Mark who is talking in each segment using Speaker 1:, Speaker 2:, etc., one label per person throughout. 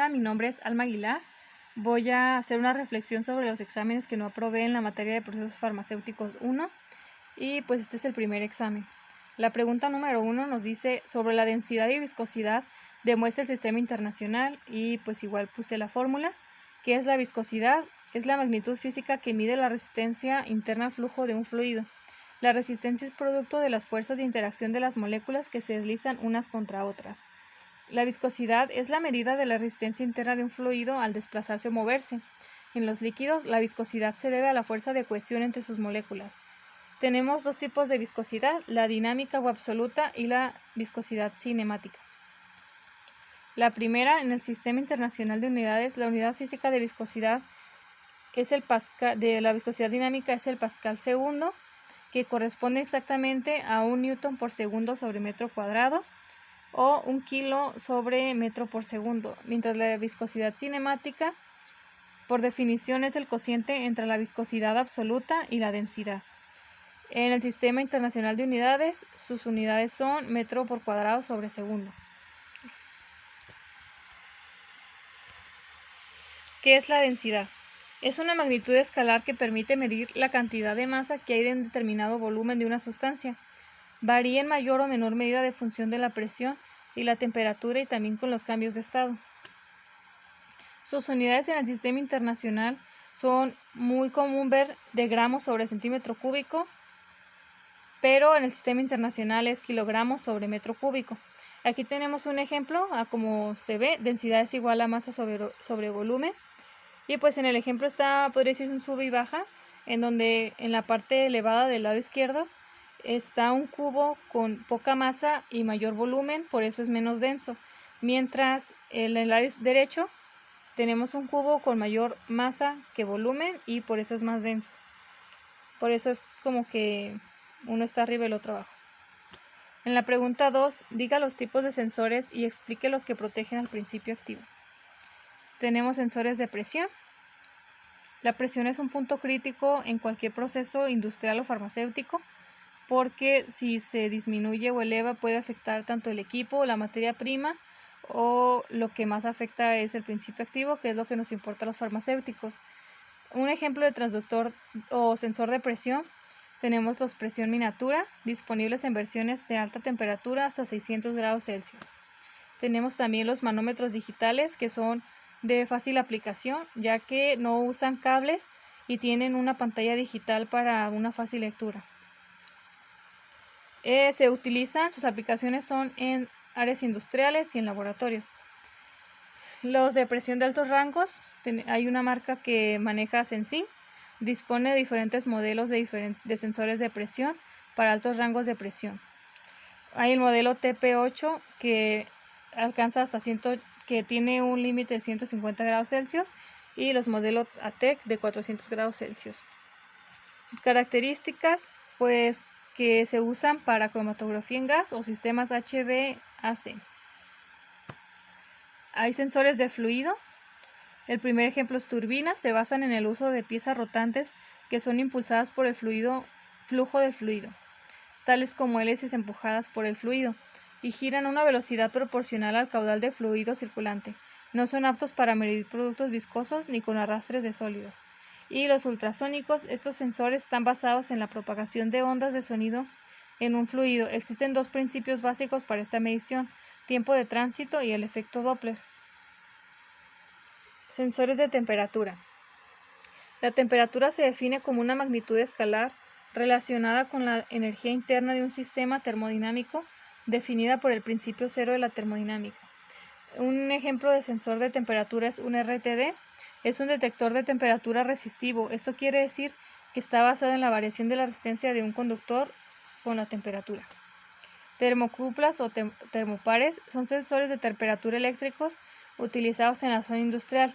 Speaker 1: Hola, mi nombre es Alma Aguilar. Voy a hacer una reflexión sobre los exámenes que no aprobé en la materia de procesos farmacéuticos 1 y pues este es el primer examen. La pregunta número 1 nos dice sobre la densidad y viscosidad demuestra el sistema internacional y pues igual puse la fórmula. ¿Qué es la viscosidad? Es la magnitud física que mide la resistencia interna al flujo de un fluido. La resistencia es producto de las fuerzas de interacción de las moléculas que se deslizan unas contra otras. La viscosidad es la medida de la resistencia interna de un fluido al desplazarse o moverse. En los líquidos, la viscosidad se debe a la fuerza de cohesión entre sus moléculas. Tenemos dos tipos de viscosidad, la dinámica o absoluta y la viscosidad cinemática. La primera, en el Sistema Internacional de Unidades, la unidad física de viscosidad es el pascal, de la viscosidad dinámica es el pascal segundo, que corresponde exactamente a 1 newton por segundo sobre metro cuadrado, o 1 kilo sobre metro por segundo, mientras la viscosidad cinemática, por definición, es el cociente entre la viscosidad absoluta y la densidad. En el Sistema Internacional de Unidades, sus unidades son metro por cuadrado sobre segundo. ¿Qué es la densidad? Es una magnitud escalar que permite medir la cantidad de masa que hay en determinado volumen de una sustancia. Varía en mayor o menor medida de función de la presión y la temperatura y también con los cambios de estado. Sus unidades en el sistema internacional son muy común ver de gramos sobre centímetro cúbico, pero en el sistema internacional es kilogramos sobre metro cúbico. Aquí tenemos un ejemplo, como se ve, densidad es igual a masa sobre volumen. Y pues en el ejemplo podría decir un sube y baja, en donde en la parte elevada del lado izquierdo está un cubo con poca masa y mayor volumen, por eso es menos denso, mientras en el lado derecho tenemos un cubo con mayor masa que volumen y por eso es más denso. Por eso es como que uno está arriba y el otro abajo. En la pregunta 2, diga los tipos de sensores y explique los que protegen al principio activo. Tenemos sensores de presión. La presión es un punto crítico en cualquier proceso industrial o farmacéutico, porque si se disminuye o eleva puede afectar tanto el equipo o la materia prima, o lo que más afecta es el principio activo, que es lo que nos importa a los farmacéuticos. Un ejemplo de transductor o sensor de presión, tenemos los presión miniatura, disponibles en versiones de alta temperatura hasta 600 grados Celsius. Tenemos también los manómetros digitales, que son de fácil aplicación, ya que no usan cables y tienen una pantalla digital para una fácil lectura. Sus aplicaciones son en áreas industriales y en laboratorios. Los de presión de altos rangos, hay una marca que maneja Sensing, dispone de diferentes modelos de sensores de presión para altos rangos de presión. Hay el modelo TP8 que alcanza que tiene un límite de 150 grados Celsius y los modelos ATEC de 400 grados Celsius. Sus características, pues que se usan para cromatografía en gas o sistemas HVAC. Hay sensores de fluido. El primer ejemplo es turbinas, se basan en el uso de piezas rotantes que son impulsadas por el flujo del fluido, tales como hélices empujadas por el fluido, y giran a una velocidad proporcional al caudal de fluido circulante. No son aptos para medir productos viscosos ni con arrastres de sólidos. Y los ultrasónicos, estos sensores están basados en la propagación de ondas de sonido en un fluido. Existen dos principios básicos para esta medición: tiempo de tránsito y el efecto Doppler. Sensores de temperatura. La temperatura se define como una magnitud escalar relacionada con la energía interna de un sistema termodinámico definida por el principio cero de la termodinámica. Un ejemplo de sensor de temperatura es un RTD, es un detector de temperatura resistivo. Esto quiere decir que está basado en la variación de la resistencia de un conductor con la temperatura. Termocuplas o termopares son sensores de temperatura eléctricos utilizados en la zona industrial.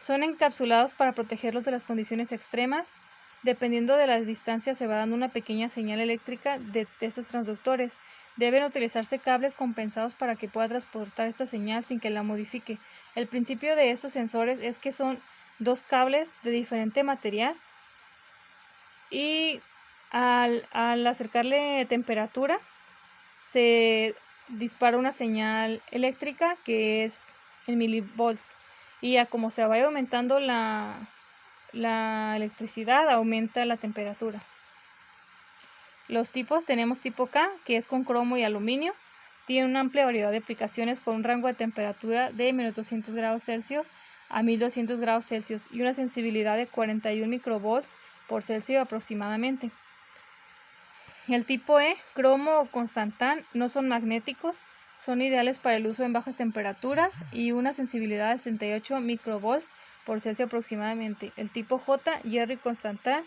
Speaker 1: Son encapsulados para protegerlos de las condiciones extremas. Dependiendo de la distancia se va dando una pequeña señal eléctrica de estos transductores. Deben utilizarse cables compensados para que pueda transportar esta señal sin que la modifique. El principio de estos sensores es que son dos cables de diferente material y al acercarle temperatura se dispara una señal eléctrica que es en milivolts. Y a como se vaya aumentando la electricidad, aumenta la temperatura. Los tipos, tenemos tipo K, que es con cromo y aluminio. Tiene una amplia variedad de aplicaciones con un rango de temperatura de 1200 grados Celsius a 1200 grados Celsius y una sensibilidad de 41 microvolts por Celsius aproximadamente. El tipo E, cromo o constantán, no son magnéticos, son ideales para el uso en bajas temperaturas y una sensibilidad de 68 microvolts por Celsius aproximadamente. El tipo J, hierro y constantán,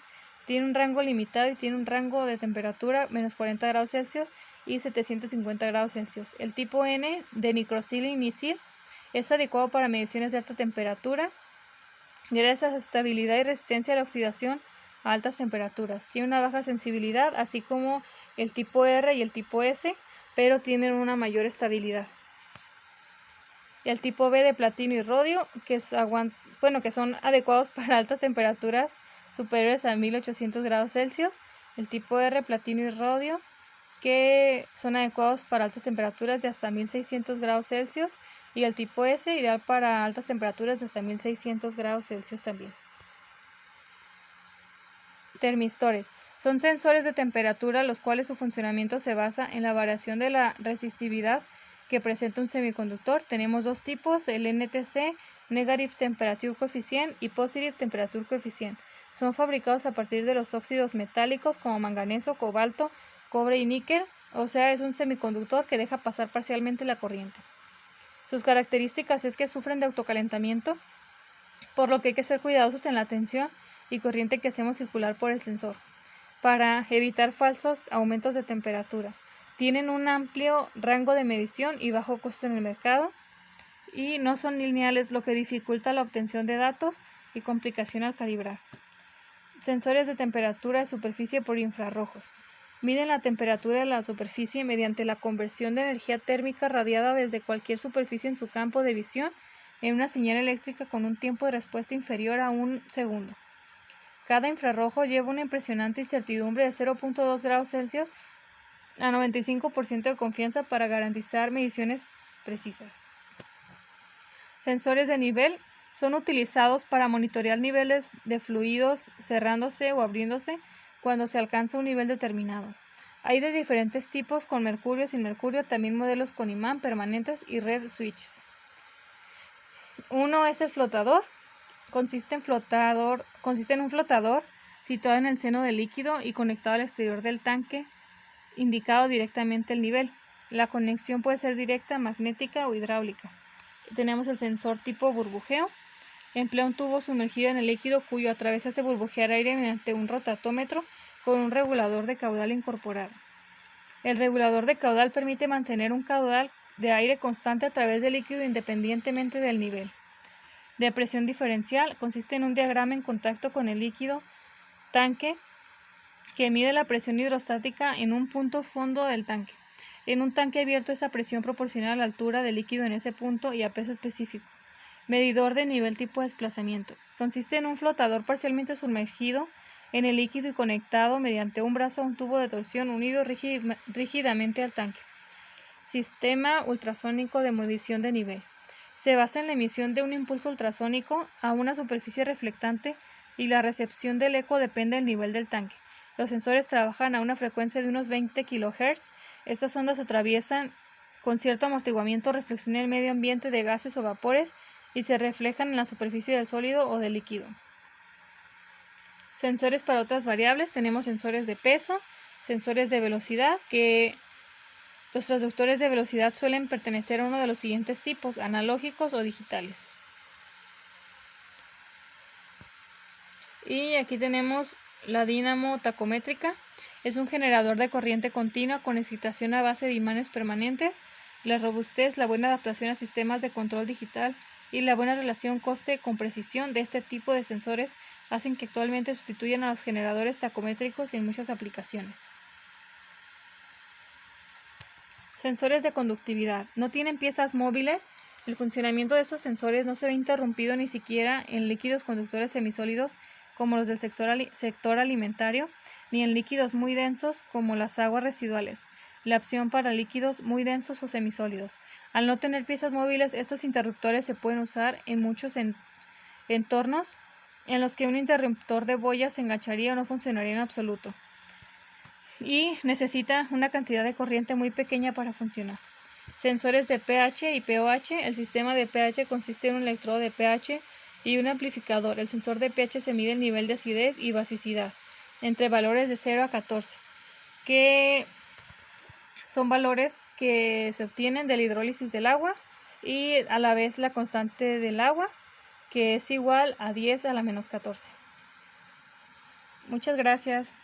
Speaker 1: tiene un rango limitado y tiene un rango de temperatura menos 40 grados Celsius y 750 grados Celsius. El tipo N, de nitrosil y nisil, es adecuado para mediciones de alta temperatura gracias a su estabilidad y resistencia a la oxidación a altas temperaturas. Tiene una baja sensibilidad, así como el tipo R y el tipo S, pero tienen una mayor estabilidad. El tipo B, de platino y rodio, que son adecuados para altas temperaturas superiores a 1800 grados Celsius. El tipo R, platino y rodio, que son adecuados para altas temperaturas de hasta 1600 grados Celsius. Y el tipo S, ideal para altas temperaturas de hasta 1600 grados Celsius también. Termistores. Son sensores de temperatura los cuales su funcionamiento se basa en la variación de la resistividad que presenta un semiconductor. Tenemos dos tipos, el NTC, Negative Temperature Coefficient, y Positive Temperature Coefficient. Son fabricados a partir de los óxidos metálicos como manganeso, cobalto, cobre y níquel, o sea, es un semiconductor que deja pasar parcialmente la corriente. Sus características es que sufren de autocalentamiento, por lo que hay que ser cuidadosos en la tensión y corriente que hacemos circular por el sensor, para evitar falsos aumentos de temperatura. Tienen un amplio rango de medición y bajo costo en el mercado, y no son lineales, lo que dificulta la obtención de datos y complicación al calibrar. Sensores de temperatura de superficie por infrarrojos. Miden la temperatura de la superficie mediante la conversión de energía térmica radiada desde cualquier superficie en su campo de visión en una señal eléctrica con un tiempo de respuesta inferior a 1 segundo. Cada infrarrojo lleva una impresionante incertidumbre de 0.2 grados Celsius a 95% de confianza para garantizar mediciones precisas. Sensores de nivel son utilizados para monitorear niveles de fluidos cerrándose o abriéndose cuando se alcanza un nivel determinado. Hay de diferentes tipos, con mercurio, sin mercurio, también modelos con imán, permanentes y red switches. Uno es el flotador. Consiste en un flotador situado en el seno del líquido y conectado al exterior del tanque, indicado directamente el nivel. La conexión puede ser directa, magnética o hidráulica. Tenemos el sensor tipo burbujeo. Emplea un tubo sumergido en el líquido cuyo a través hace burbujear aire mediante un rotatómetro con un regulador de caudal incorporado. El regulador de caudal permite mantener un caudal de aire constante a través del líquido independientemente del nivel. De presión diferencial consiste en un diagrama en contacto con el líquido tanque que mide la presión hidrostática en un punto fondo del tanque. En un tanque abierto, esa presión proporciona a la altura del líquido en ese punto y a peso específico. Medidor de nivel tipo de desplazamiento. Consiste en un flotador parcialmente sumergido en el líquido y conectado mediante un brazo a un tubo de torsión unido rígidamente al tanque. Sistema ultrasónico de medición de nivel. Se basa en la emisión de un impulso ultrasónico a una superficie reflectante y la recepción del eco depende del nivel del tanque. Los sensores trabajan a una frecuencia de unos 20 kHz. Estas ondas atraviesan con cierto amortiguamiento reflexión en el medio ambiente de gases o vapores y se reflejan en la superficie del sólido o del líquido. Sensores para otras variables. Tenemos sensores de peso, sensores de velocidad, que los transductores de velocidad suelen pertenecer a uno de los siguientes tipos, analógicos o digitales. Y aquí tenemos la dínamo tacométrica. Es un generador de corriente continua con excitación a base de imanes permanentes. La robustez, la buena adaptación a sistemas de control digital y la buena relación coste con precisión de este tipo de sensores hacen que actualmente sustituyan a los generadores tacométricos en muchas aplicaciones. Sensores de conductividad. No tienen piezas móviles. El funcionamiento de estos sensores no se ve interrumpido ni siquiera en líquidos conductores semisólidos como los del sector alimentario, ni en líquidos muy densos como las aguas residuales. la opción para líquidos muy densos o semisólidos. Al no tener piezas móviles, estos interruptores se pueden usar en muchos entornos en los que un interruptor de boya se engancharía o no funcionaría en absoluto. Y necesita una cantidad de corriente muy pequeña para funcionar. Sensores de pH y pOH. El sistema de pH consiste en un electrodo de pH y un amplificador. El sensor de pH se mide el nivel de acidez y basicidad entre valores de 0 a 14, que son valores que se obtienen de la hidrólisis del agua, y a la vez la constante del agua, que es igual a 10 a la menos 14. Muchas gracias.